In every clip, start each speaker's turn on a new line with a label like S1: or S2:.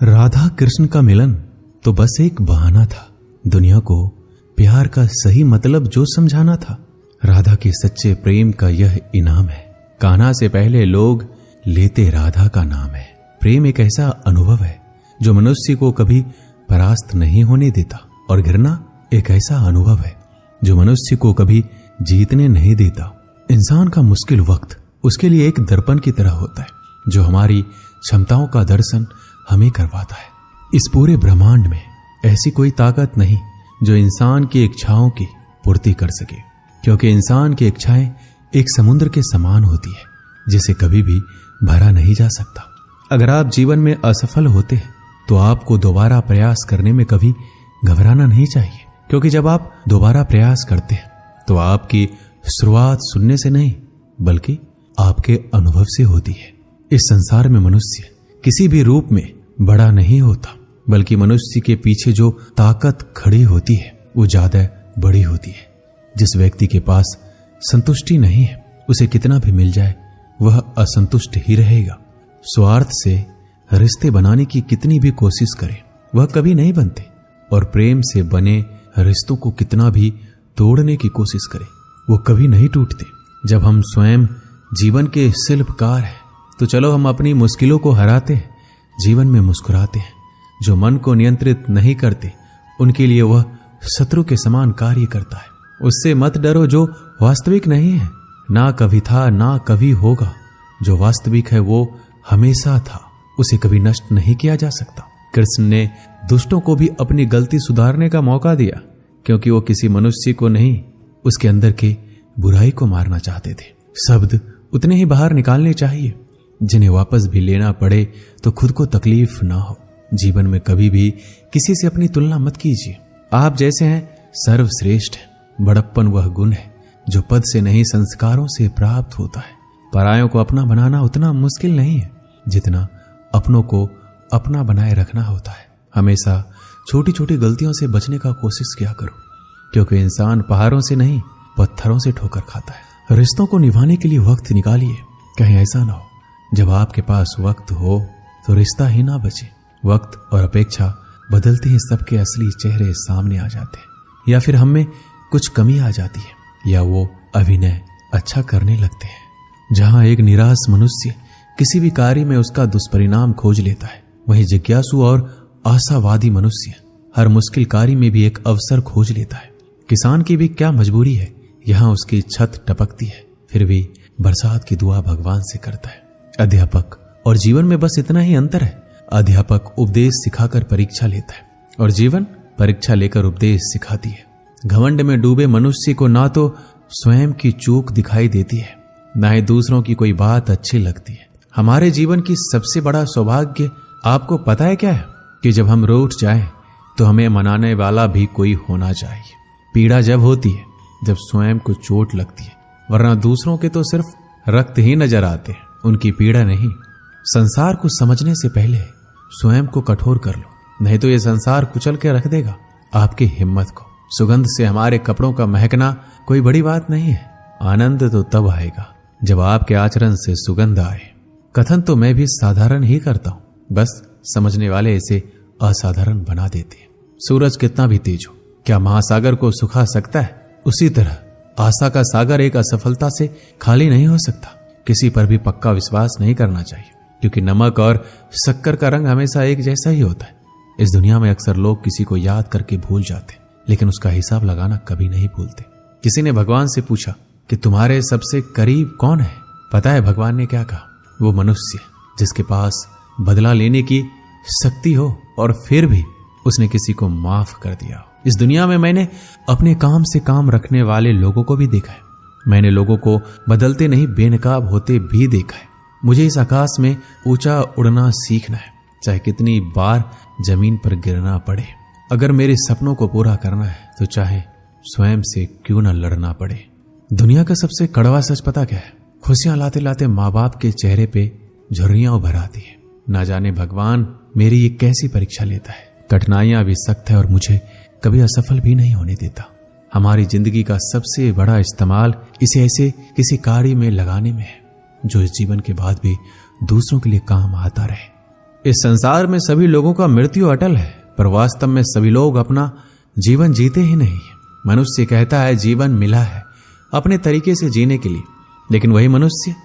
S1: राधा कृष्ण का मिलन तो बस एक बहाना था, दुनिया को प्यार का सही मतलब जो समझाना था। राधा के सच्चे प्रेम का यह इनाम है। कान्हा से पहले लोग लेते राधा का नाम है। प्रेम एक ऐसा अनुभव है जो मनुष्य को कभी परास्त नहीं होने देता, और घृणा एक ऐसा अनुभव है जो मनुष्य को कभी जीतने नहीं देता। इंसान का मुश्किल वक्त उसके लिए एक दर्पण की तरह होता है जो हमारी क्षमताओं का दर्शन हमें करवाता है। इस पूरे ब्रह्मांड में ऐसी कोई ताकत नहीं जो इंसान की इच्छाओं की पूर्ति कर सके, क्योंकि इंसान की इच्छाएं एक समुद्र के समान होती है जिसे कभी भी भरा नहीं जा सकता। अगर आप जीवन में असफल होते हैं तो आपको दोबारा प्रयास करने में कभी घबराना नहीं चाहिए, क्योंकि जब आप दोबारा प्रयास करते हैं तो आपकी शुरुआत सुनने से नहीं बल्कि आपके अनुभव से होती है। इस संसार में मनुष्य किसी भी रूप में बड़ा नहीं होता, बल्कि मनुष्य के पीछे जो ताकत खड़ी होती है वो ज्यादा बड़ी होती है। जिस व्यक्ति के पास संतुष्टि नहीं है उसे कितना भी मिल जाए वह असंतुष्ट ही रहेगा। स्वार्थ से रिश्ते बनाने की कितनी भी कोशिश करे वह कभी नहीं बनते, और प्रेम से बने रिश्तों को कितना भी तोड़ने की कोशिश करे वो कभी नहीं टूटते। जब हम स्वयं जीवन के शिल्पकार हैं तो चलो हम अपनी मुश्किलों को हराते हैं, जीवन में मुस्कुराते हैं। जो मन को नियंत्रित नहीं करते उनके लिए वह शत्रु के समान कार्य करता है। उससे मत डरो जो वास्तविक नहीं है, ना कभी था ना कभी होगा। जो वास्तविक है वो हमेशा था, उसे कभी नष्ट नहीं किया जा सकता। कृष्ण ने दुष्टों को भी अपनी गलती सुधारने का मौका दिया, क्योंकि वो किसी मनुष्य को नहीं उसके अंदर के बुराई को मारना चाहते थे। शब्द उतने ही बाहर निकालने चाहिए जिन्हें वापस भी लेना पड़े तो खुद को तकलीफ ना हो। जीवन में कभी भी किसी से अपनी तुलना मत कीजिए। आप जैसे हैं सर्वश्रेष्ठ है। बड़प्पन वह गुण है जो पद से नहीं संस्कारों से प्राप्त होता है। परायों को अपना बनाना उतना मुश्किल नहीं है जितना अपनों को अपना बनाए रखना होता है। हमेशा छोटी छोटी गलतियों से बचने का कोशिश किया करो, क्योंकि इंसान पहाड़ों से नहीं पत्थरों से ठोकर खाता है। रिश्तों को निभाने के लिए वक्त निकालिए। कहीं ऐसा ना हो जब आपके पास वक्त हो तो रिश्ता ही ना बचे। वक्त और अपेक्षा बदलते ही सबके असली चेहरे सामने आ जाते हैं, या फिर हमें कुछ कमी आ जाती है, या वो अभिनय अच्छा करने लगते हैं। जहां एक निराश मनुष्य किसी भी कार्य में उसका दुष्परिणाम खोज लेता है, वहीं जिज्ञासु और आशावादी मनुष्य हर मुश्किल कार्य में भी एक अवसर खोज लेता है। किसान की भी क्या मजबूरी है, यहाँ उसकी छत टपकती है फिर भी बरसात की दुआ भगवान से करता है। अध्यापक और जीवन में बस इतना ही अंतर है। अध्यापक उपदेश सिखाकर परीक्षा लेता है और जीवन परीक्षा लेकर उपदेश सिखाती है। घमंड में डूबे मनुष्य को ना तो स्वयं की चूक दिखाई देती है, ना ही दूसरों की कोई बात अच्छी लगती है। हमारे जीवन की सबसे बड़ा सौभाग्य आपको पता है क्या है? कि जब हम रूठ जाएं तो हमें मनाने वाला भी कोई होना चाहिए। पीड़ा जब होती है जब स्वयं को चोट लगती है, वरना दूसरों के तो सिर्फ रक्त ही नजर आते हैं, उनकी पीड़ा नहीं। संसार को समझने से पहले स्वयं को कठोर कर लो, नहीं तो ये संसार कुचल के रख देगा आपकी हिम्मत को। सुगंध से हमारे कपड़ों का महकना कोई बड़ी बात नहीं है। आनंद तो तब आएगा जब आपके आचरण से सुगंध आए। कथन तो मैं भी साधारण ही करता हूं, बस समझने वाले इसे असाधारण बना देते हैं। सूरज कितना भी तेज हो, क्या महासागर को सुखा सकता है? उसी तरह आशा का सागर एक असफलता से खाली नहीं हो सकता। किसी पर भी पक्का विश्वास नहीं करना चाहिए, क्योंकि नमक और शक्कर का रंग हमेशा एक जैसा ही होता है। इस दुनिया में अक्सर लोग किसी को याद करके भूल जाते, लेकिन उसका हिसाब लगाना कभी नहीं भूलते। किसी ने भगवान से पूछा कि तुम्हारे सबसे करीब कौन है? पता है भगवान ने क्या कहा? वो मनुष्य जिसके पास बदला लेने की शक्ति हो और फिर भी उसने किसी को माफ कर दिया। इस दुनिया में मैंने अपने काम से काम रखने वाले लोगों को भी देखा है। मैंने लोगों को बदलते नहीं बेनकाब होते भी देखा है। मुझे इस आकाश में ऊंचा उड़ना सीखना है, चाहे कितनी बार जमीन पर गिरना पड़े। अगर मेरे सपनों को पूरा करना है तो चाहे स्वयं से क्यों न लड़ना पड़े। दुनिया का सबसे कड़वा सच पता क्या है? खुशियां लाते लाते माँ बाप के चेहरे पे झुर्रियां उभर आती है। ना जाने भगवान मेरी ये कैसी परीक्षा लेता है। कठिनाइयां भी सख्त है और मुझे कभी असफल भी नहीं होने देता। हमारी जिंदगी का सबसे बड़ा इस्तेमाल इसे ऐसे किसी कार्य में लगाने में है जो इस जीवन के बाद भी दूसरों के लिए काम आता रहे। इस संसार में सभी लोगों का मृत्यु अटल है, पर वास्तव में सभी लोग अपना जीवन जीते ही नहीं। मनुष्य कहता है जीवन मिला है अपने तरीके से जीने के लिए, लेकिन वही मनुष्य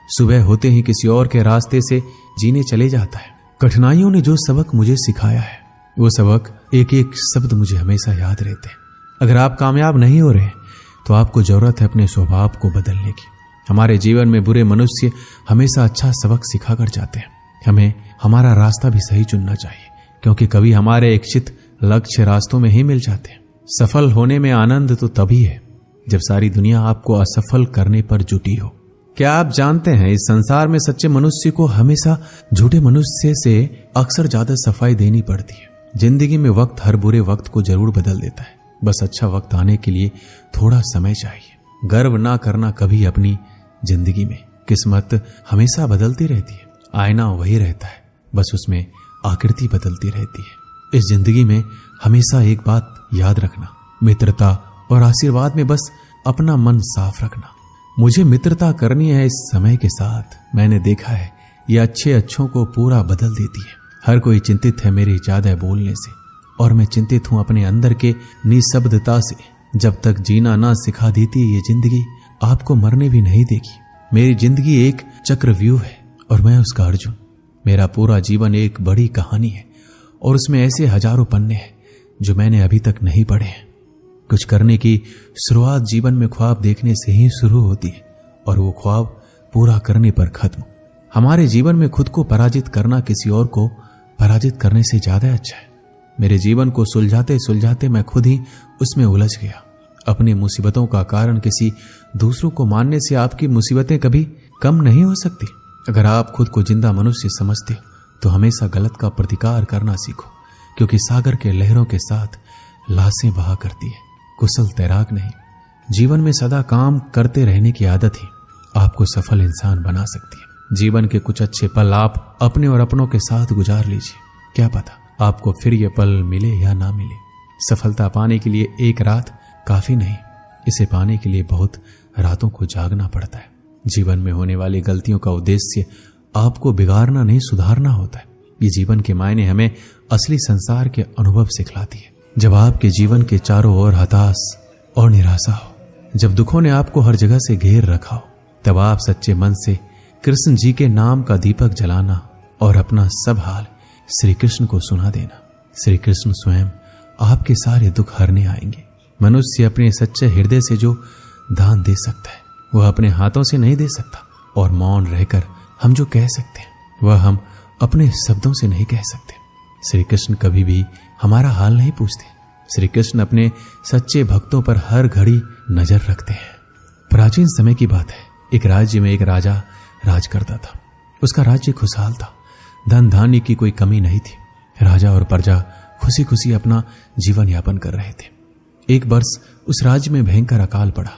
S1: सुबह होते ही किसी और के रास्ते से जीने चले जाता है। कठिनाइयों ने जो सबक मुझे सिखाया है, वो सबक एक एक शब्द मुझे हमेशा याद रहते हैं। अगर आप कामयाब नहीं हो रहे तो आपको जरूरत है अपने स्वभाव को बदलने की। हमारे जीवन में बुरे मनुष्य हमेशा अच्छा सबक सिखा कर जाते हैं। हमें हमारा रास्ता भी सही चुनना चाहिए, क्योंकि कभी हमारे इच्छित लक्ष्य रास्तों में ही मिल जाते हैं। सफल होने में आनंद तो तभी है जब सारी दुनिया आपको असफल करने पर जुटी हो। क्या आप जानते हैं, इस संसार में सच्चे मनुष्य को हमेशा झूठे मनुष्य से अक्सर ज्यादा सफाई देनी पड़ती है। जिंदगी में वक्त हर बुरे वक्त को जरूर बदल देता है, बस अच्छा वक्त आने के लिए थोड़ा समय चाहिए। गर्व ना करना कभी अपनी जिंदगी में। किस्मत हमेशा बदलती रहती है, आईना वही रहता है, बस उसमें आकृति बदलती रहती है। इस जिंदगी में हमेशा एक बात याद रखना, मित्रता और आशीर्वाद में बस अपना मन साफ रखना। मुझे मित्रता करनी है इस समय के साथ। मैंने देखा है ये अच्छे अच्छों को पूरा बदल देती है। हर कोई चिंतित है मेरे ज्यादा बोलने से, और मैं चिंतित हूं अपने अंदर के निशब्दता से। जब तक जीना ना सिखा देती ये जिंदगी, आपको मरने भी नहीं देगी। मेरी जिंदगी एक चक्रव्यूह है और मैं उसका अर्जुन। मेरा पूरा जीवन एक बड़ी कहानी है और उसमें ऐसे हजारों पन्ने हैं जो मैंने अभी तक नहीं पढ़े हैं। कुछ करने की शुरुआत जीवन में ख्वाब देखने से ही शुरू होती है और वो ख्वाब पूरा करने पर खत्म। हमारे जीवन में खुद को पराजित करना किसी और को पराजित करने से ज्यादा अच्छा है। मेरे जीवन को सुलझाते सुलझाते मैं खुद ही उसमें उलझ गया। अपनी मुसीबतों का कारण किसी दूसरों को मानने से आपकी मुसीबतें कभी कम नहीं हो सकती। अगर आप खुद को जिंदा मनुष्य समझते हो तो हमेशा गलत का प्रतिकार करना सीखो, क्योंकि सागर के लहरों के साथ लाशें बहा करती है, कुशल तैराक नहीं। जीवन में सदा काम करते रहने की आदत ही आपको सफल इंसान बना सकती है। जीवन के कुछ अच्छे पल आप अपने और अपनों के साथ गुजार लीजिए। क्या पता आपको फिर ये पल मिले या ना मिले। सफलता पाने के लिए एक रात काफी नहीं, इसे पाने के लिए बहुत रातों को जागना पड़ता है। जीवन में होने वाली गलतियों का उद्देश्य आपको बिगाड़ना नहीं, सुधारना होता है। ये जीवन के मायने हमें असली संसार के अनुभव सिखलाती है। जब आपके जीवन के चारों ओर हताश और निराशा हो, जब दुखों ने आपको हर जगह से घेर रखा हो, तब आप सच्चे मन से कृष्ण जी के नाम का दीपक जलाना और अपना सब हाल श्री कृष्ण को सुना देना। श्री कृष्ण स्वयं आपके सारे दुख हरने आएंगे। मनुष्य अपने सच्चे हृदय से जो दान दे सकता है वह अपने हाथों से नहीं दे सकता, और मौन रहकर हम जो कह सकते हैं वह हम अपने शब्दों से नहीं कह सकते। श्री कृष्ण कभी भी हमारा हाल नहीं पूछते। श्री कृष्ण अपने सच्चे भक्तों पर हर घड़ी नजर रखते हैं। प्राचीन समय की बात है, एक राज्य में एक राजा राज करता था। उसका राज्य खुशहाल था, धन धान्य की कोई कमी नहीं थी। राजा और प्रजा खुशी खुशी अपना जीवन यापन कर रहे थे। एक वर्ष उस राज्य में भयंकर अकाल पड़ा।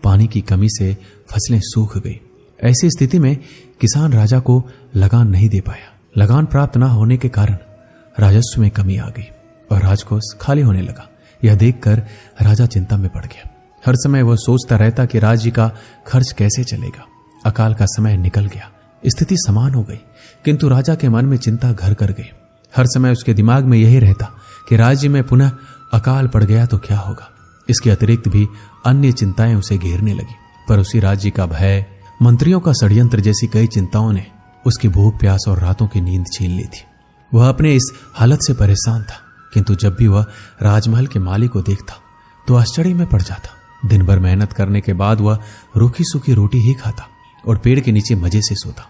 S1: पानी की कमी से फसलें सूख गई। ऐसी स्थिति में किसान राजा को लगान नहीं दे पाया। लगान प्राप्त न होने के कारण राजस्व में कमी आ गई और राजकोष खाली होने लगा। यह देखकर राजा चिंता में पड़ गया। हर समय वह सोचता रहता कि राज्य का खर्च कैसे चलेगा। अकाल का समय निकल गया, स्थिति समान हो गई, किंतु राजा के मन में चिंता घर कर गई। हर समय उसके दिमाग में यही रहता कि राज्य में पुनः अकाल पड़ गया तो क्या होगा। इसके अतिरिक्त भी अन्य चिंताएं उसे घेरने लगी। पर उसी राज्य का भय, मंत्रियों का षड्यंत्र जैसी कई चिंताओं ने उसकी भूख प्यास और रातों की नींद छीन ली थी। वह अपने इस हालत से परेशान था, किंतु जब भी वह राजमहल के मालिक को देखता तो आश्चर्य में पड़ जाता। दिन भर मेहनत करने के बाद वह रूखी सूखी रोटी ही खाता और पेड़ के नीचे मजे से सोता।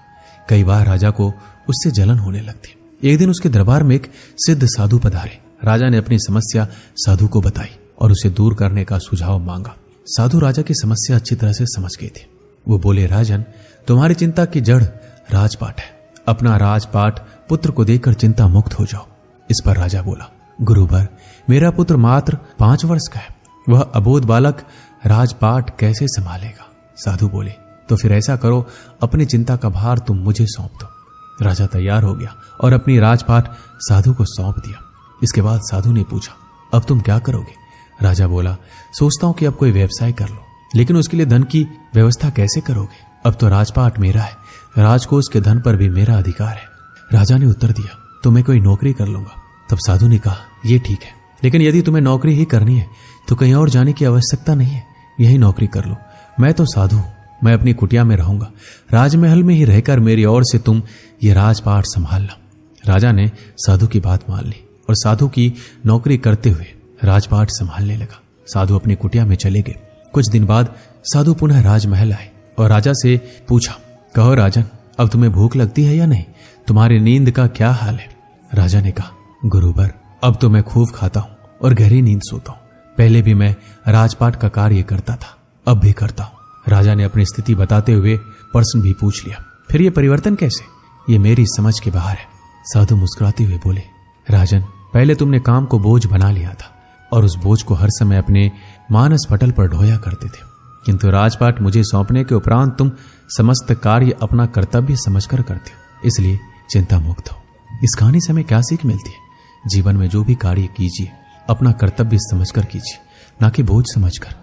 S1: कई बार राजा को उससे जलन होने लगती। एक दिन उसके दरबार में एक सिद्ध साधु पधारे। राजा ने अपनी समस्या साधु को बताई और उसे दूर करने का सुझाव मांगा। साधु राजा की समस्या अच्छी तरह से समझ गए थे। वो बोले, राजन, तुम्हारी चिंता की जड़ राजपाट है। अपना राजपाट पुत्र को देकर चिंता मुक्त हो जाओ। इस पर राजा बोला, गुरुवर, मेरा पुत्र मात्र 5 वर्ष का है, वह अबोध बालक राजपाट कैसे संभालेगा? साधु बोले, तो फिर ऐसा करो, अपनी चिंता का भार तुम मुझे सौंप दो। राजा तैयार हो गया और अपनी राजपाट साधु को सौंप दिया। इसके बाद साधु ने पूछा, अब तुम क्या करोगे? राजा बोला, सोचता हूं कि अब कोई व्यवसाय कर लो, लेकिन उसके लिए धन की व्यवस्था कैसे करोगे? अब तो राजपाट मेरा है, राजकोष के धन पर भी मेरा अधिकार है। राजा ने उत्तर दिया, तो मैं कोई नौकरी कर लूंगा। तब साधु ने कहा, ये ठीक है, लेकिन यदि तुम्हें नौकरी ही करनी है तो कहीं और जाने की आवश्यकता नहीं है, यही नौकरी कर लो। मैं तो साधु हूं, मैं अपनी कुटिया में रहूंगा, राजमहल में ही रहकर मेरी ओर से तुम ये राजपाट संभालना। राजा ने साधु की बात मान ली और साधु की नौकरी करते हुए राजपाट संभालने लगा। साधु अपनी कुटिया में चले गए। कुछ दिन बाद साधु पुनः राजमहल आए और राजा से पूछा, कहो राजन, अब तुम्हें भूख लगती है या नहीं? तुम्हारी नींद का क्या हाल है? राजा ने कहा, गुरुवर, अब तो मैं खूब खाता हूं और गहरी नींद सोता हूं। पहले भी मैं राजपाट का कार्य करता था, अब भी करता हूं। राजा ने अपनी स्थिति बताते हुए प्रश्न भी पूछ लिया, फिर ये परिवर्तन कैसे? ये मेरी समझ के बाहर है। साधु मुस्कुराते हुए बोले, राजन, पहले तुमने काम को बोझ बना लिया था और उस बोझ को हर समय अपने मानस पटल पर ढोया करते थे, किंतु राजपाट मुझे सौंपने के उपरांत तुम समस्त कार्य अपना कर्तव्य समझकर करते हो, इसलिए चिंता मुक्त हो। इस कहानी से हमें क्या सीख मिलती है? जीवन में जो भी कार्य कीजिए अपना कर्तव्य समझकर कीजिए, ना कि बोझ समझकर।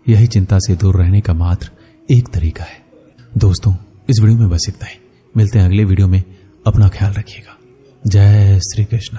S1: यही चिंता से दूर रहने का मात्र एक तरीका है। दोस्तों, इस वीडियो में बस इतना ही। मिलते हैं अगले वीडियो में। अपना ख्याल रखिएगा। जय श्री कृष्ण।